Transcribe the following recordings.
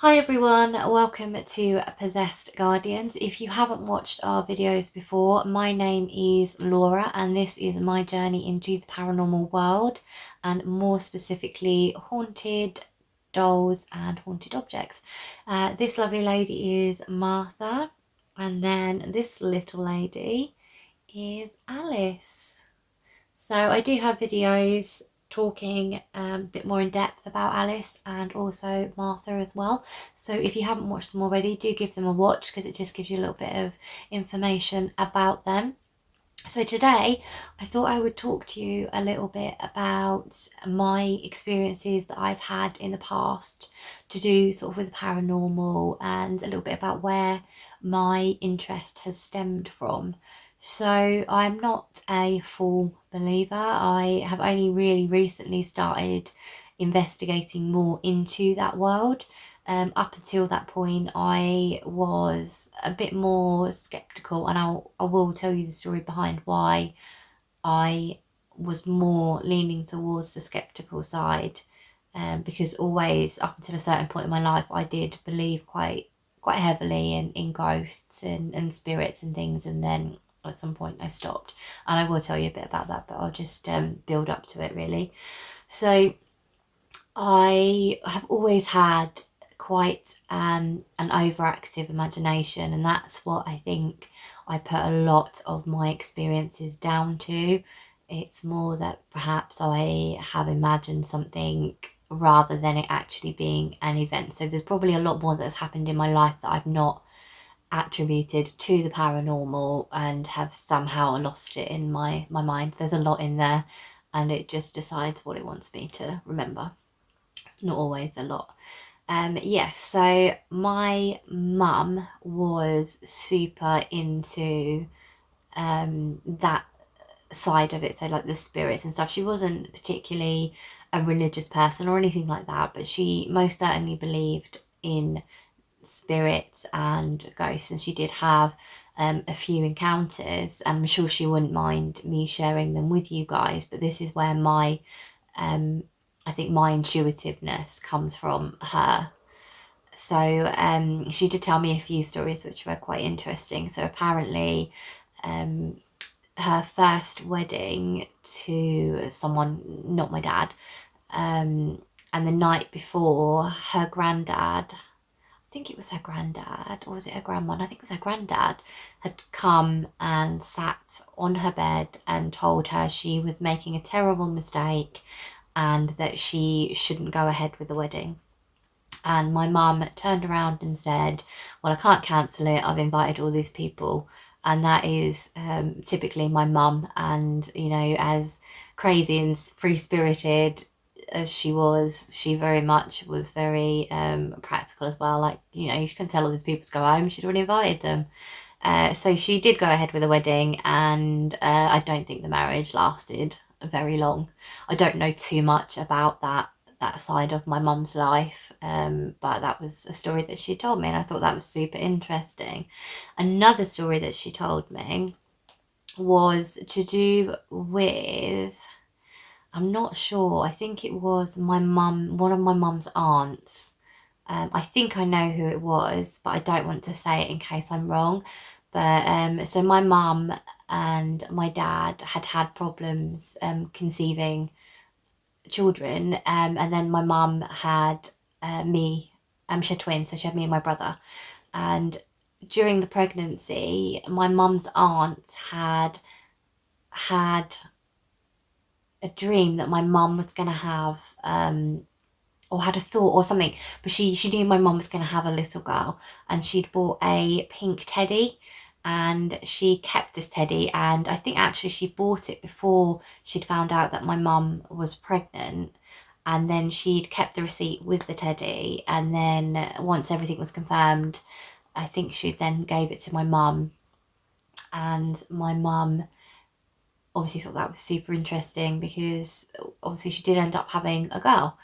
Hi everyone, welcome to Possessed Guardians. If you haven't watched our videos before, my name is Laura and this is my journey into the paranormal world, and more specifically haunted dolls and haunted objects. This lovely lady is Martha, and then this little lady is Alice. So I do have videos talking a bit more in depth about Alice and also Martha as well. So if you haven't watched them already, do give them a watch because it just gives you a little bit of information about them. So today I thought I would talk to you a little bit about my experiences that I've had in the past to do sort of with paranormal, and a little bit about where my interest has stemmed from. So I'm not a full believer. I have only really recently started investigating more into that world. Up until that point, I was a bit more skeptical, and I will tell you the story behind why I was more leaning towards the skeptical side. Because always up until a certain point in my life, I did believe quite heavily in ghosts and spirits and things, and then at some point I stopped. And I will tell you a bit about that, but I'll just build up to it really. So I have always had quite an overactive imagination, and that's what I think I put a lot of my experiences down to. It's more that perhaps I have imagined something rather than it actually being an event. So there's probably a lot more that's happened in my life that I've not attributed to the paranormal and have somehow lost it in my mind. There's a lot in there and it just decides what it wants me to remember. Not always a lot. Yes, so my mum was super into that side of it, so like the spirits and stuff. She wasn't particularly a religious person or anything like that, but she most certainly believed in spirits and ghosts, and she did have a few encounters. I'm sure she wouldn't mind me sharing them with you guys, but this is where my I think my intuitiveness comes from her. So she did tell me a few stories which were quite interesting. So apparently her first wedding to someone, not my dad, and the night before, her granddad, I think it was her granddad, or was it her grandma? I think it was her granddad, had come and sat on her bed and told her she was making a terrible mistake and that she shouldn't go ahead with the wedding. And my mum turned around and said, well, I can't cancel it, I've invited all these people. And that is typically my mum. And you know, as crazy and free-spirited as she was, she very much was very practical as well. Like, you know, you can tell all these people to go home, she'd already invited them. So she did go ahead with the wedding, and I don't think the marriage lasted very long. I don't know too much about that side of my mum's life, but that was a story that she told me, and I thought that was super interesting. Another story that she told me was to do with, I'm not sure, I think it was my mum, one of my mum's aunts. I think I know who it was, but I don't want to say it in case I'm wrong. But so my mum and my dad had problems conceiving children, and then my mum had me. She had twins, so she had me and my brother. And during the pregnancy, my mum's aunt had a dream that my mum was going to have, or had a thought or something, but she knew my mum was going to have a little girl, and she'd bought a pink teddy, and she kept this teddy, and I think actually she bought it before she'd found out that my mum was pregnant, and then she'd kept the receipt with the teddy, and then once everything was confirmed, I think she then gave it to my mum, and my mum obviously thought that was super interesting because obviously she did end up having a girl.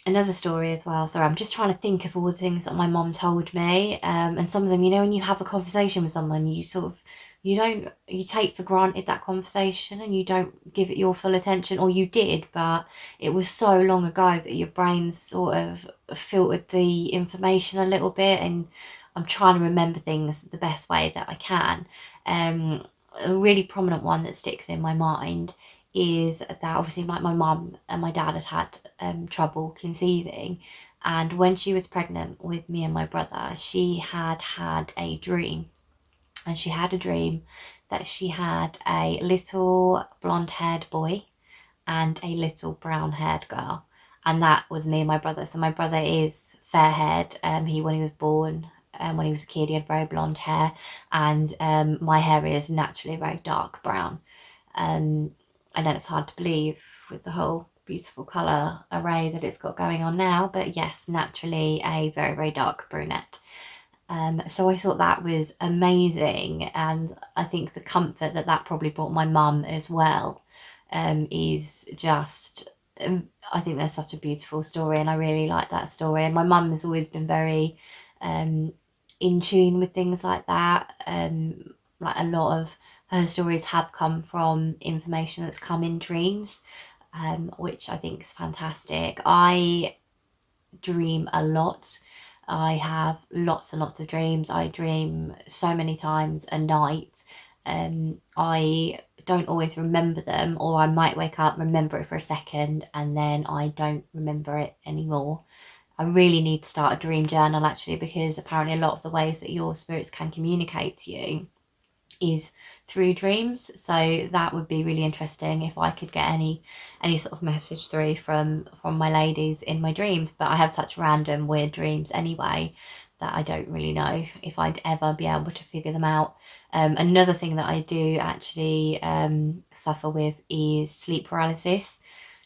Another story as well, sorry, I'm just trying to think of all the things that my mom told me, and some of them, you know, when you have a conversation with someone, you sort of, you take for granted that conversation and you don't give it your full attention, or you did, but it was so long ago that your brain sort of filtered the information a little bit, and I'm trying to remember things the best way that I can. A really prominent one that sticks in my mind is that obviously my mum and my dad had trouble conceiving, and when she was pregnant with me and my brother, she had a dream, and she had a dream that she had a little blonde haired boy and a little brown haired girl, and that was me and my brother. So my brother is fair haired. When he was born, when he was a kid, he had very blonde hair, and my hair is naturally very dark brown. I know it's hard to believe with the whole beautiful colour array that it's got going on now, but yes, naturally a very, very dark brunette. So I thought that was amazing, and I think the comfort that that probably brought my mum as well is just, I think there's such a beautiful story, and I really like that story. And my mum has always been very in tune with things like that. Like a lot of her stories have come from information that's come in dreams, which I think is fantastic. I dream a lot. I have lots and lots of dreams. I dream so many times a night. I don't always remember them, or I might wake up, remember it for a second, and then I don't remember it anymore. I really need to start a dream journal actually, because apparently a lot of the ways that your spirits can communicate to you is through dreams. So that would be really interesting if I could get any sort of message through from my ladies in my dreams. But I have such random weird dreams anyway that I don't really know if I'd ever be able to figure them out. Another thing that I do actually suffer with is sleep paralysis.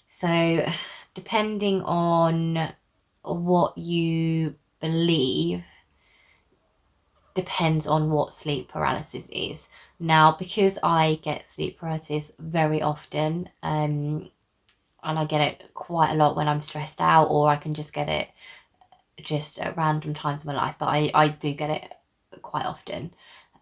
So depending on what you believe depends on what sleep paralysis is. Now, because I get sleep paralysis very often, and I get it quite a lot when I'm stressed out, or I can just get it just at random times in my life, but I do get it quite often.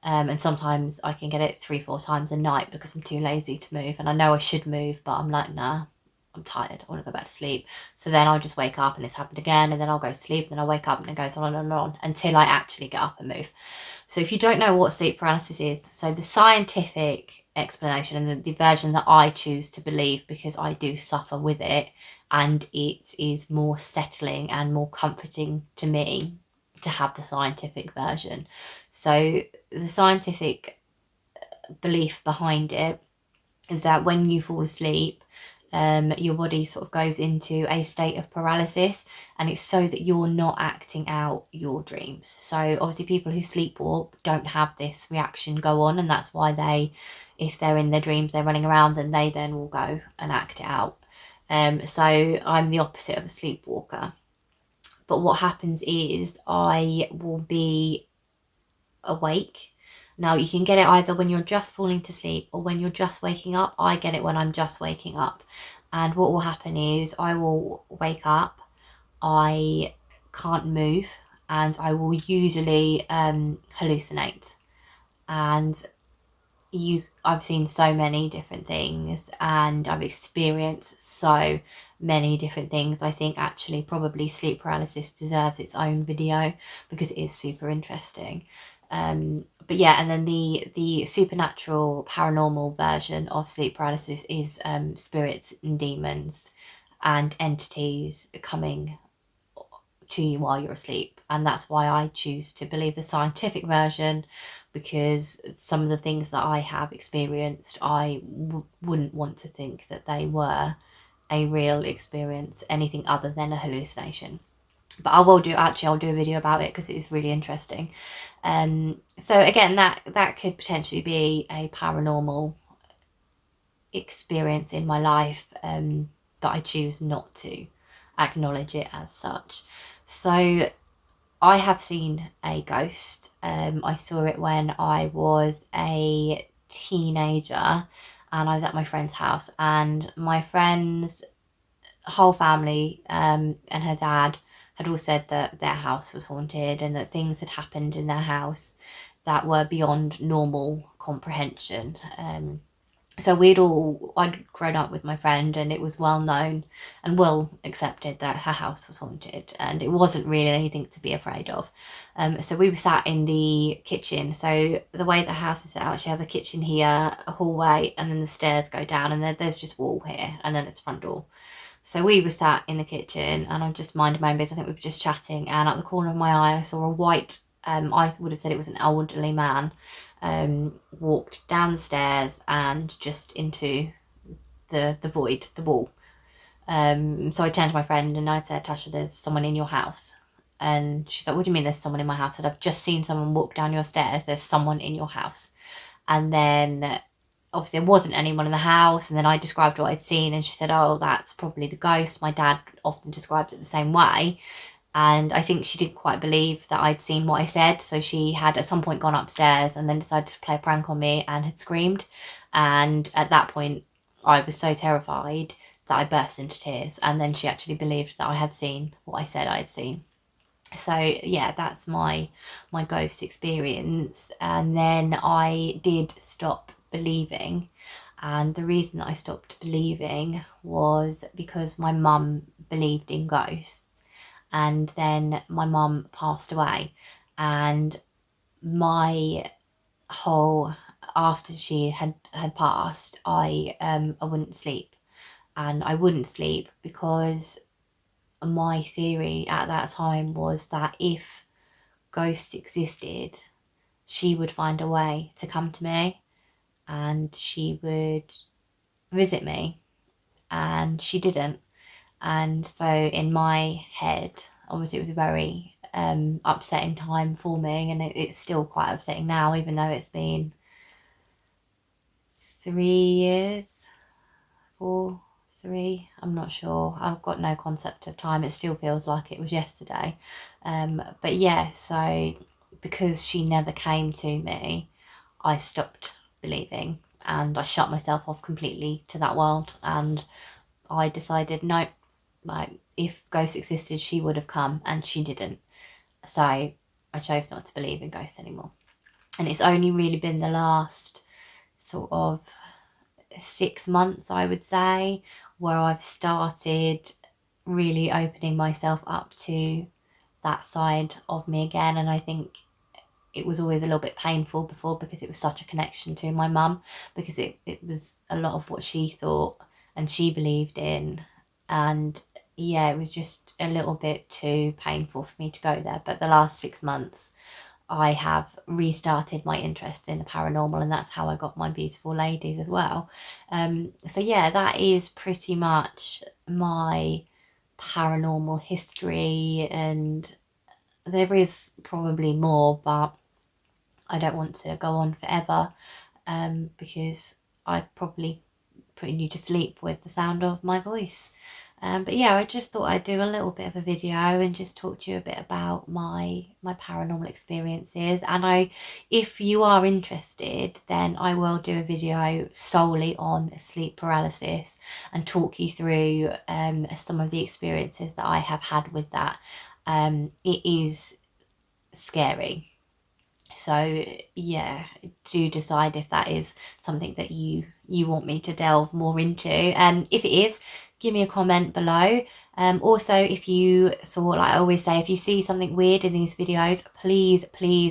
And sometimes I can get it 3-4 times a night because I'm too lazy to move, and I know I should move, but I'm like, nah, I'm tired, I want to go back to sleep. So then I'll just wake up and it's happened again, and then I'll go to sleep, and then I'll wake up, and it goes on and on until I actually get up and move. So if you don't know what sleep paralysis is, so the scientific explanation, and the version that I choose to believe because I do suffer with it, and it is more settling and more comforting to me to have the scientific version. So the scientific belief behind it is that when you fall asleep, your body sort of goes into a state of paralysis, and it's so that you're not acting out your dreams. So obviously people who sleepwalk don't have this reaction go on, and that's why if they're in their dreams, they're running around, and they then will go and act it out. So I'm the opposite of a sleepwalker. But what happens is I will be awake. Now, you can get it either when you're just falling to sleep or when you're just waking up. I get it when I'm just waking up. And what will happen is I will wake up, I can't move, and I will usually hallucinate. And I've seen so many different things, and I've experienced so many different things. I think actually probably sleep paralysis deserves its own video because it is super interesting. But yeah, and then the supernatural paranormal version of sleep paralysis is spirits and demons and entities coming to you while you're asleep. And that's why I choose to believe the scientific version, because some of the things that I have experienced, I wouldn't want to think that they were a real experience, anything other than a hallucination. But I'll do a video about it because it is really interesting. So again, that could potentially be a paranormal experience in my life, but I choose not to acknowledge it as such. So I have seen a ghost. I saw it when I was a teenager, and I was at my friend's house, and my friend's whole family and her dad had all said that their house was haunted, and that things had happened in their house that were beyond normal comprehension. So I'd grown up with my friend, and it was well known and well accepted that her house was haunted, and it wasn't really anything to be afraid of. So we were sat in the kitchen. So the way the house is set out, she has a kitchen here, a hallway, and then the stairs go down, and there's just wall here, and then it's front door. So we were sat in the kitchen, and I just minded my own business. I think we were just chatting, and at the corner of my eye, I saw a white, I would have said it was an elderly man, walked down the stairs and just into the void, the wall. So I turned to my friend and I said, Tasha, there's someone in your house. And she's like, what do you mean there's someone in my house? I said, I've just seen someone walk down your stairs. There's someone in your house. And then obviously there wasn't anyone in the house, and then I described what I'd seen, and she said, oh, that's probably the ghost. My dad often describes it the same way, and I think she didn't quite believe that I'd seen what I said, so she had at some point gone upstairs and then decided to play a prank on me and had screamed. And at that point I was so terrified that I burst into tears, and then she actually believed that I had seen what I said I had seen. So yeah, that's my ghost experience. And then I did stop believing, and the reason that I stopped believing was because my mum believed in ghosts, and then my mum passed away, and my whole after she had passed, I wouldn't sleep, and I wouldn't sleep because my theory at that time was that if ghosts existed, she would find a way to come to me, and she would visit me, and she didn't. And so in my head, obviously it was a very upsetting time for me, and it's still quite upsetting now, even though it's been 3 years, 4, 3, I'm not sure. I've got no concept of time. It still feels like it was yesterday. But yeah, so because she never came to me, I stopped believing, and I shut myself off completely to that world. And I decided, no, like if ghosts existed, she would have come, and she didn't. So I chose not to believe in ghosts anymore. And it's only really been the last sort of 6 months, I would say, where I've started really opening myself up to that side of me again. And I think it was always a little bit painful before, because it was such a connection to my mum, because it was a lot of what she thought and she believed in. And yeah, it was just a little bit too painful for me to go there. But the last 6 months, I have restarted my interest in the paranormal, and that's how I got my beautiful ladies as well. So yeah, that is pretty much my paranormal history, and there is probably more, but I don't want to go on forever, because I'd probably putting you to sleep with the sound of my voice. But yeah, I just thought I'd do a little bit of a video and just talk to you a bit about my paranormal experiences. And if you are interested, then I will do a video solely on sleep paralysis and talk you through some of the experiences that I have had with that. It is scary. So yeah, do decide if that is something that you want me to delve more into. And if it is, give me a comment below. Also, if you saw, like I always say, if you see something weird in these videos, please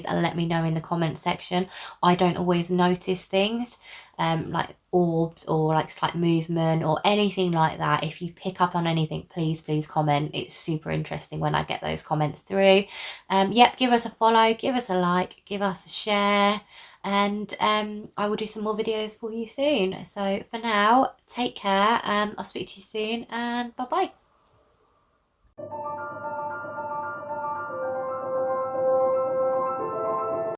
let me know in the comment section. I don't always notice things, like orbs or like slight movement or anything like that. If you pick up on anything, please comment. It's super interesting when I get those comments through. Yep, give us a follow, give us a like, give us a share, and I will do some more videos for you soon. So for now, take care. I'll speak to you soon, and bye bye.